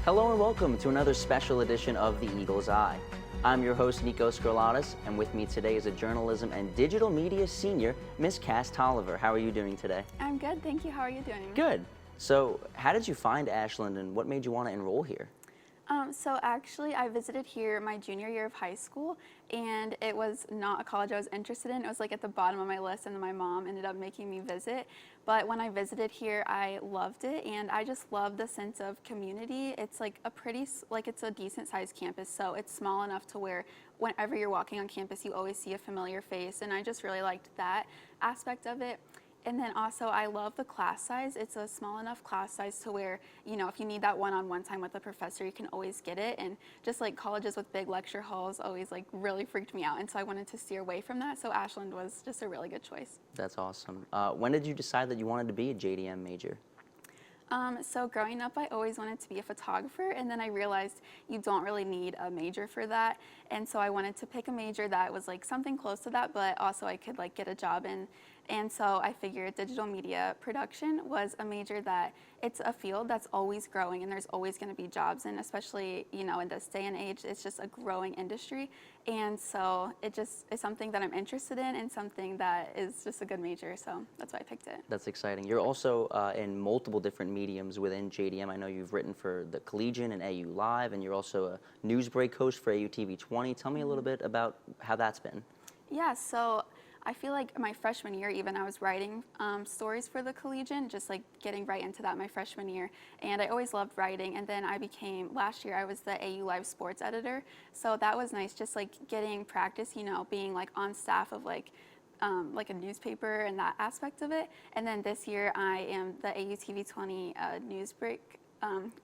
Hello and welcome to another special edition of The Eagle's Eye. I'm your host, Niko Scarlatos, and with me today is a journalism and digital media senior, Miss Cass Tolliver. How are you doing today? I'm good, thank you. How are you doing? Good. So, how did you find Ashland and what made you want to enroll here? So actually, I visited here my junior year of high school, and it was not a college I was interested in. It was like at the bottom of my list, and then my mom ended up making me visit. But when I visited here, I loved it, and I just love the sense of community. It's like it's a decent sized campus, so it's small enough to where whenever you're walking on campus, you always see a familiar face, and I just really liked that aspect of it. And then also, I love the class size. It's a small enough class size to where, you know, if you need that one-on-one time with a professor, you can always get it. And just like colleges with big lecture halls always like really freaked me out. And so I wanted to steer away from that. So Ashland was just a really good choice. That's awesome. When did you decide that you wanted to be a JDM major? So growing up, I always wanted to be a photographer, and then I realized you don't really need a major for that. And so I wanted to pick a major that was like something close to that, but also I could like get a job in. And so I figured digital media production was a major that it's a field that's always growing, and there's always going to be jobs, and especially, you know, in this day and age, it's just a growing industry. And so it just is something that I'm interested in and something that is just a good major, so that's why I picked it. That's exciting. You're also in multiple different mediums within JDM. I know you've written for the Collegian and AU Live, and you're also a news break host for AU TV 20. Tell me a little bit about how that's been. Yeah, so I feel like my freshman year even, I was writing stories for the Collegian, just like getting right into that my freshman year. And I always loved writing. And then last year I was the AU Live sports editor. So that was nice, just like getting practice, you know, being like on staff of like a newspaper and that aspect of it. And then this year I am the AU TV 20 news break.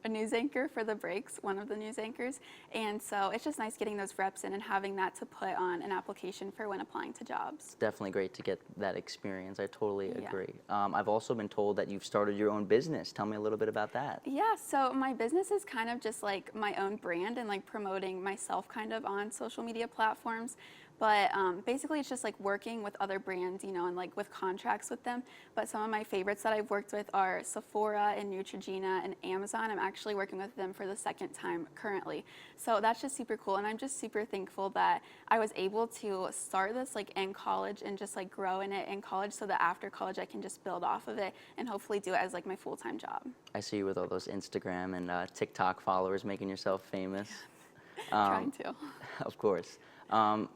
A news anchor for the breaks, one of the news anchors. And so it's just nice getting those reps in and having that to put on an application for when applying to jobs. It's definitely great to get that experience. I totally agree. I've also been told that you've started your own business. Tell me a little bit about that. Yeah, so my business is kind of just like my own brand and like promoting myself kind of on social media platforms. But basically it's just like working with other brands, you know, and like with contracts with them. But some of my favorites that I've worked with are Sephora and Neutrogena and Amazon. I'm actually working with them for the second time currently. So that's just super cool. And I'm just super thankful that I was able to start this like in college and just like grow in it in college so that after college I can just build off of it and hopefully do it as like my full-time job. I see you with all those Instagram and TikTok followers making yourself famous. Trying to. Of course.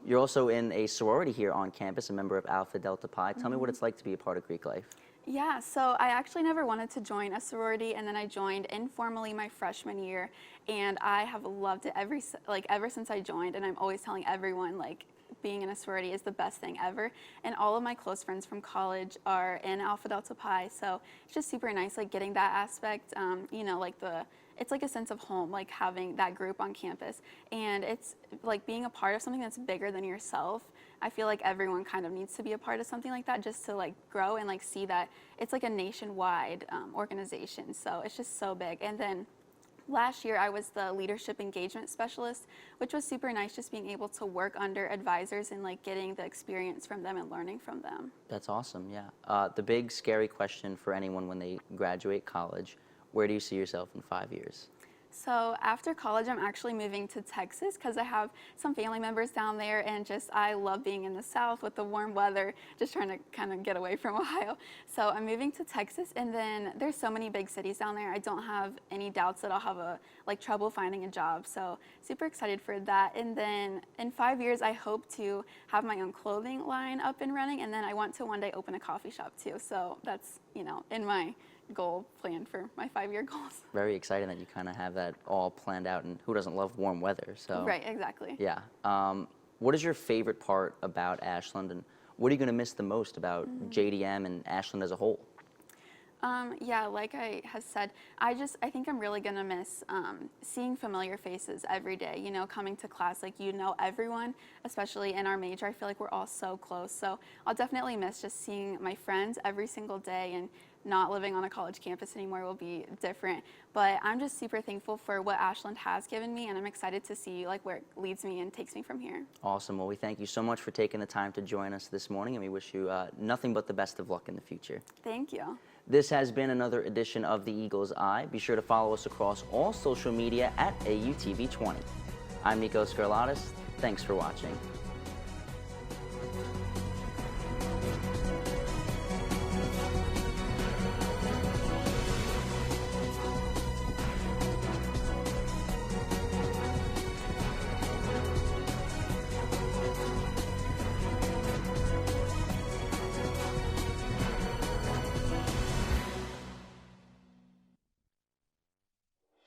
You're also in a sorority here on campus, a member of Alpha Delta Pi. Tell me what it's like to be a part of Greek life. Yeah, so I actually never wanted to join a sorority, and then I joined informally my freshman year, and I have loved it ever since I joined, and I'm always telling everyone like being in a sorority is the best thing ever. And all of my close friends from college are in Alpha Delta Pi, so it's just super nice like getting that aspect, you know, like it's like a sense of home, like having that group on campus. And it's like being a part of something that's bigger than yourself. I feel like everyone kind of needs to be a part of something like that just to like grow and like see that it's like a nationwide organization. So it's just so big. And then last year I was the leadership engagement specialist, which was super nice, just being able to work under advisors and like getting the experience from them and learning from them. That's awesome, yeah. The big scary question for anyone when they graduate college, where do you see yourself in 5 years? So after college, I'm actually moving to Texas because I have some family members down there, and just I love being in the South with the warm weather, just trying to kind of get away from Ohio. So I'm moving to Texas, and then there's so many big cities down there. I don't have any doubts that I'll have trouble finding a job. So super excited for that. And then in 5 years, I hope to have my own clothing line up and running, and then I want to one day open a coffee shop too. So that's, you know, in my goal plan for my 5-year goals. Very exciting that you kind of have that all planned out, and who doesn't love warm weather? So right, exactly. Yeah. What is your favorite part about Ashland, and what are you going to miss the most about JDM and Ashland as a whole? Yeah, like I have said, I think I'm really gonna miss seeing familiar faces every day, you know, coming to class, like, you know, everyone, especially in our major. I feel like we're all so close. So I'll definitely miss just seeing my friends every single day, and not living on a college campus anymore will be different. But I'm just super thankful for what Ashland has given me, and I'm excited to see like where it leads me and takes me from here. Awesome. Well, we thank you so much for taking the time to join us this morning, and we wish you nothing but the best of luck in the future. Thank you. This has been another edition of The Eagle's Eye. Be sure to follow us across all social media at AUTV20. I'm Niko Scarlatos. Thanks for watching.